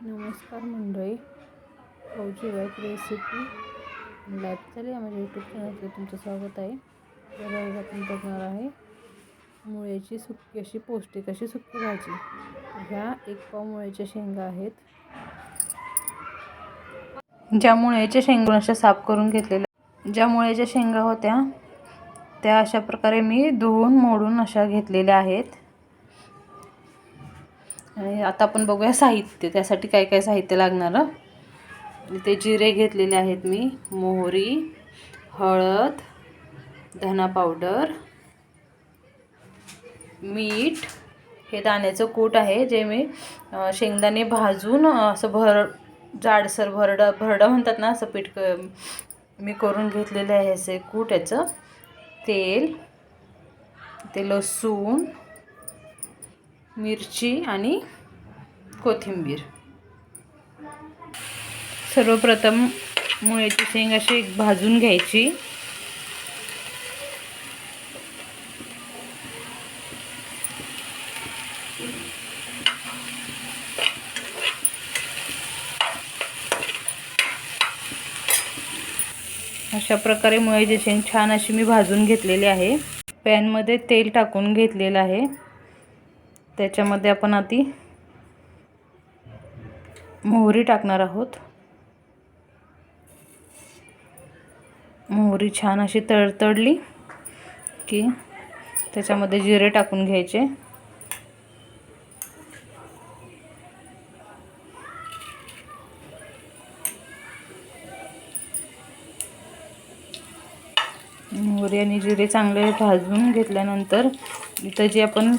नमस्कार मंडळी, फौजी वाईफ रेसिपी लाईफस्टाईल या माझ्या यूट्यूब चॅनलमध्ये तुमचं स्वागत आहे. तर आज आपण बघणार आहे मुळ्याची सुकी अशी पौष्टिक अशी सुकी भाजी. ह्या 1 पाव मुळ्याच्या शेंगा आहेत. ज्या मुळ्याच्या शेंगा अशा साफ करून घेतलेल्या, ज्या मुळ्याच्या शेंगा होत्या त्या अशा प्रकारे मी धुवून मोडून अशा घेतलेल्या आहेत. आणि आता आपण बघूया साहित्य. त्यासाठी काय काय साहित्य लागणार. इथे जिरे घेतलेले आहेत मी, मोहरी, हळद, धना पावडर, मीठ, हे दाण्याचं कूट आहे जे मी शेंगदाणे भाजून असं जाडसर भरडं म्हणतात ना, असं पीठ मी करून घेतलेलं आहे. असे कूट याचं, तेल, ते लसूण, मिरची आणि कोथिंबीर. सर्वप्रथम मुळ्याची शेंग अशी भाजून घ्यायची. अशा प्रकारे मुळ्याची शेंग छान अशी मी भाजून घेतलेली आहे. पॅनमध्ये तेल टाकून घेतलेलं आहे. त्याच्यामध्ये आपण आधी मोहरी टाकणार आहोत. मोहरी छान अशी तडतडली की त्याच्यामध्ये जिरे टाकून घ्यायचे. मोहरी आणि जिरे चांगले भाजून घेतल्यानंतर इथं जी आपण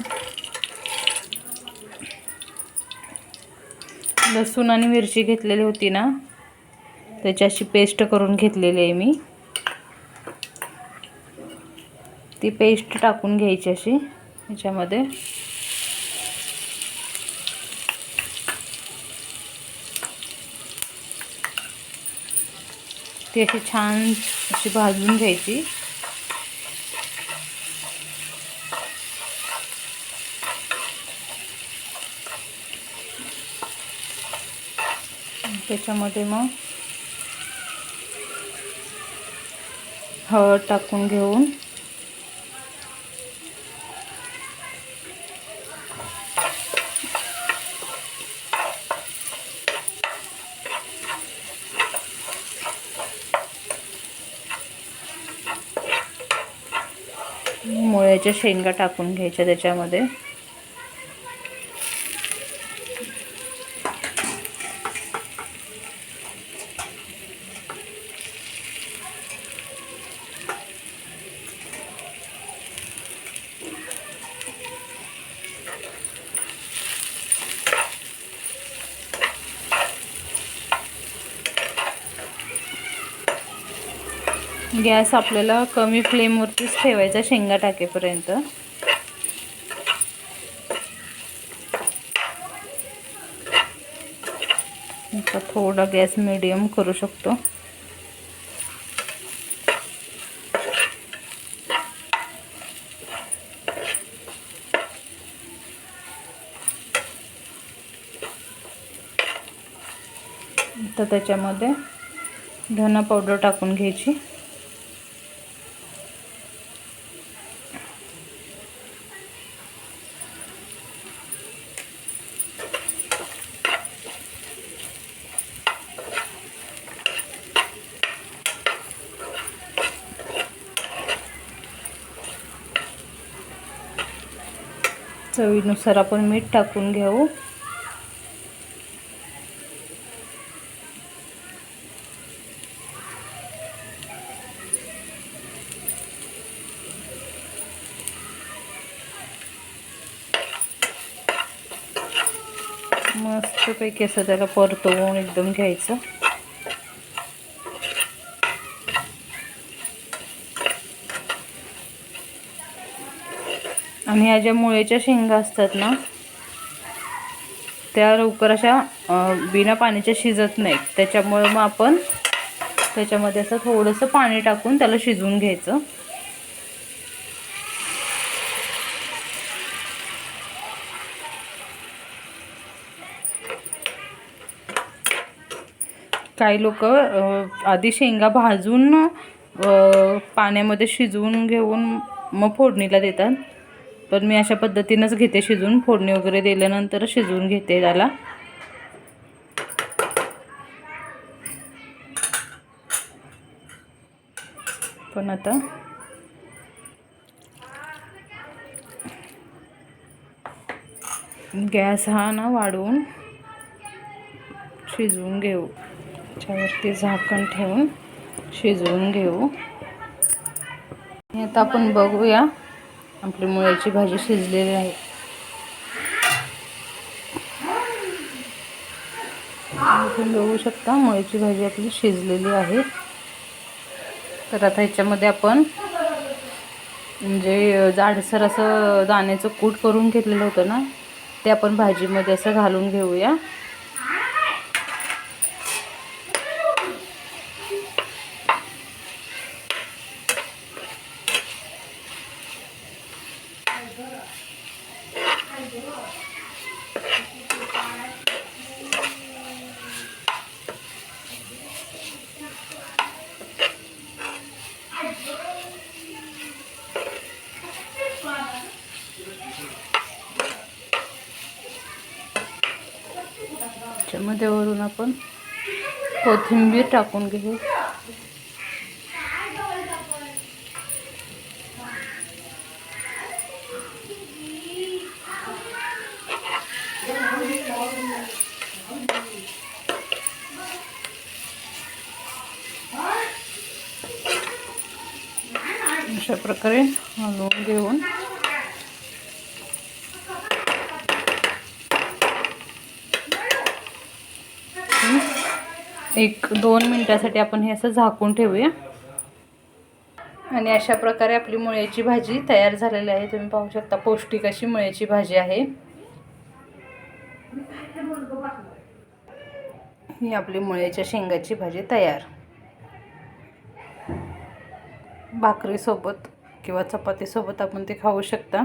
लसूण आणि मिरची घेतलेली होती ना, त्याची अशी पेस्ट करून घेतलेली आहे मी. ती पेस्ट टाकून घ्यायची अशी ह्याच्यामध्ये. ती अशी छान अशी भाजून घ्यायची. त्याच्यामध्ये मग हळद टाकून घेऊन मुळ्याच्या शेंगा टाकून घ्यायच्या त्याच्यामध्ये. गॅस आपल्याला कमी फ्लेमवरतीच ठेवायचा शेंगा टाकेपर्यंत. आता थोडा गॅस मीडियम करू शकतो. आता त्याच्यामध्ये धना पावडर टाकून घ्यायची. चवीनुसार आपण मीठ टाकून घेऊ. मस्तपैकी असं त्याला परतवून एकदम घ्यायचं. आणि ह्या ज्या मुळ्याच्या शेंगा असतात ना, त्या लवकर अशा बिना पाण्याच्या शिजत नाहीत. त्याच्यामुळे मग आपण त्याच्यामध्ये असं थोडंसं पाणी टाकून त्याला शिजवून घ्यायचं. काही लोक आधी शेंगा भाजून पाण्यामध्ये शिजवून घेऊन मग फोडणीला देतात, पण मी अशा पद्धतीनंच घेते शिजवून. फोडणी वगैरे दिल्यानंतर शिजवून घेते त्याला. पण आता गॅस हा ना वाढवून शिजवून घेऊ. त्याच्यावरती झाकण ठेवून शिजवून घेऊ. आता आपण बघूया आपली मुळ्याची भाजी शिजलेली आहे. तुम्ही बघू शकता मुळ्याची भाजी आपली शिजलेली आहे. तर आता ह्याच्यामध्ये आपण म्हणजे जाडसर असं दाण्याचं कूट करून घेतलेलं होतं ना, ते आपण भाजीमध्ये असं घालून घेऊया. त्याच्यामध्ये वरून आपण कोथिंबीर टाकून घेऊ. अशा प्रकारे हलवून घेऊन एक 2 मिनिटासाठी आपण हे असं झाकून ठेवूया. आणि अशा प्रकारे आपली मुळ्याची भाजी तयार झालेली आहे. तुम्ही पाहू शकता पौष्टिक अशी मुळ्याची भाजी आहे. ही आपली मुळ्याच्या शेंगाची भाजी तयार. भाकरीसोबत किंवा चपातीसोबत आपण ते खाऊ शकता.